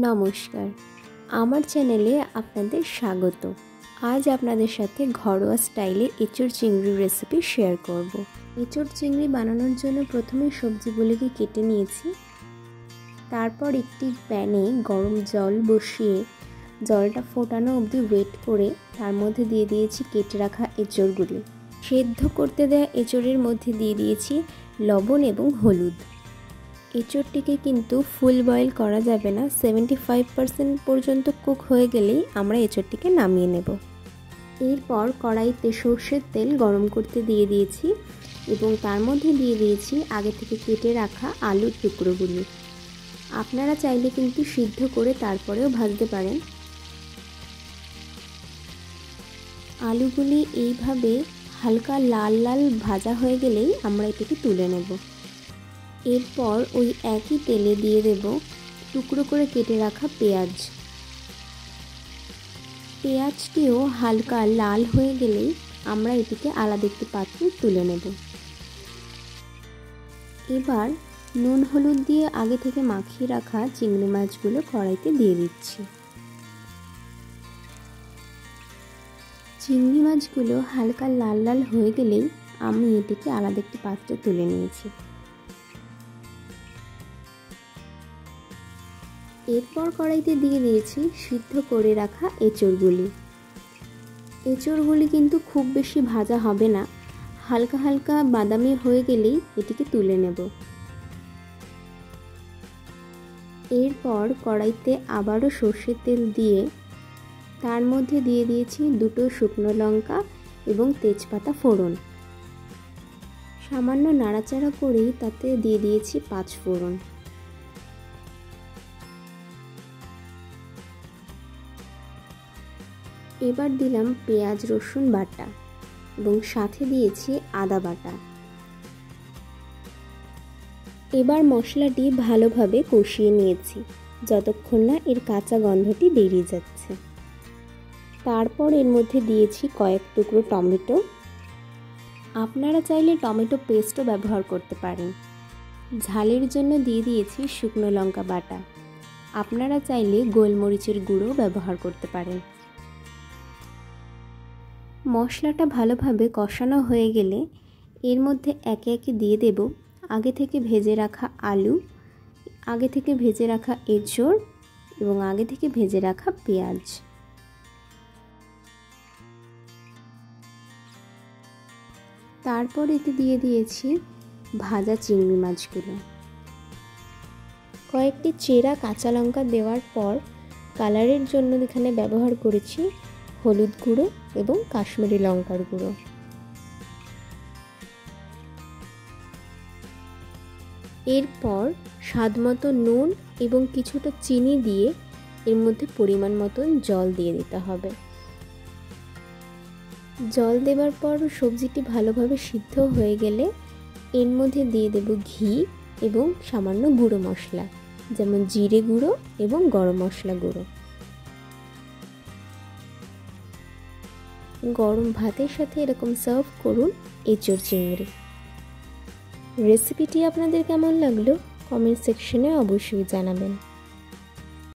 নমস্কার, আমার চ্যানেলে আপনাদের স্বাগত। আজ আপনাদের সাথে ঘরোয়া স্টাইলে এঁচোড় চিংড়ির রেসিপি শেয়ার করব। এঁচোড় চিংড়ি বানানোর জন্য প্রথমে সবজিগুলিকে কেটে নিয়েছি। তারপর একটি প্যানে গরম জল বসিয়ে জলটা ফোটানো অবধি ওয়েট করে তার মধ্যে দিয়ে দিয়েছি কেটে রাখা এঁচোড়গুলি। সেদ্ধ করতে দেওয়া এঁচোড়ের মধ্যে দিয়ে দিয়েছি লবণ এবং হলুদ। এঁচোড়টিকে কিন্তু ফুল বয়েল করা যাবে না, 75% পর্যন্ত কুক হয়ে গেলেই আমরা এঁচোড়টিকে নামিয়ে নেব। এরপর কড়াইতে সর্ষের তেল গরম করতে দিয়ে দিয়েছি এবং তার মধ্যে দিয়ে দিয়েছি আগে থেকে কেটে রাখা আলুর টুকরোগুলি। আপনারা চাইলে কিন্তু সিদ্ধ করে তারপরেও ভাজতে পারেন। আলুগুলি এইভাবে হালকা লাল লাল ভাজা হয়ে গেলেই আমরা এটাকে তুলে নেব। এরপর ওই একই তেলে দিয়ে দেব টুকরো করে কেটে রাখা পেঁয়াজ। পেঁয়াজটিও হালকা লাল হয়ে গেলেই আমরা এটিকে আলাদা একটি পাত্রে তুলে নেব। এবার নুন হলুদ দিয়ে আগে থেকে মাখিয়ে রাখা চিংড়ি মাছগুলো কড়াইতে দিয়ে দিচ্ছি। চিংড়ি মাছগুলো হালকা লাল লাল হয়ে গেলেই আমি এটিকে আলাদা একটি পাত্রে তুলে নিয়েছি। এরপর কড়াইতে দিয়ে দিয়েছি সিদ্ধ করে রাখা এঁচোড়গুলি। এঁচোড়গুলি কিন্তু খুব বেশি ভাজা হবে না, হালকা হালকা বাদামি হয়ে গেলেই এটিকে তুলে নেব। এরপর কড়াইতে আবারও সর্ষের তেল দিয়ে তার মধ্যে দিয়ে দিয়েছি দুটো শুকনো লঙ্কা এবং তেজপাতা ফোড়ন। সামান্য নাড়াচাড়া করেই তাতে দিয়ে দিয়েছি 5 ফোড়ন। এবার দিলাম পেঁয়াজ রসুন বাটা এবং সাথে দিয়েছি আদা বাটা। এবার মশলাটি ভালোভাবে কষিয়ে নিয়েছি যতক্ষণ না এর কাঁচা গন্ধটি বেরিয়ে যাচ্ছে। তারপর এর মধ্যে দিয়েছি কয়েক টুকরো টমেটো। আপনারা চাইলে টমেটো পেস্টও ব্যবহার করতে পারেন। ঝালের জন্য দিয়ে দিয়েছি শুকনো লঙ্কা বাটা। আপনারা চাইলে গোলমরিচের গুঁড়ো ব্যবহার করতে পারেন। মশলাটা ভালোভাবে কষানো হয়ে গেলে এর মধ্যে একে একে দিয়ে দেব আগে থেকে ভেজে রাখা আলু, আগে থেকে ভেজে রাখা এঁচোড় এবং আগে থেকে ভেজে রাখা পেঁয়াজ। তারপর এতে দিয়ে দিয়েছি ভাজা চিংড়ি মাছগুলো। কয়েকটি চেরা কাঁচা লঙ্কা দেওয়ার পর কালারের জন্য এখানে ব্যবহার করেছি হলুদ গুঁড়ো এবং কাশ্মীরি লঙ্কার গুঁড়ো। এরপর স্বাদমতো নুন এবং কিছুটা চিনি দিয়ে এর মধ্যে পরিমাণ মতন জল দিয়ে দিতে হবে। জল দেওয়ার পর সবজিটি ভালোভাবে সিদ্ধ হয়ে গেলে এর মধ্যে দিয়ে দেব ঘি এবং সামান্য গুঁড়ো মশলা, যেমন জিরে গুঁড়ো এবং গরম মশলা গুঁড়ো। গরম ভাতের সাথে এরকম সার্ভ করুন এঁচোড় চিংড়ি। রেসিপিটি আপনাদের কেমন লাগলো কমেন্ট সেকশনে অবশ্যই জানাবেন।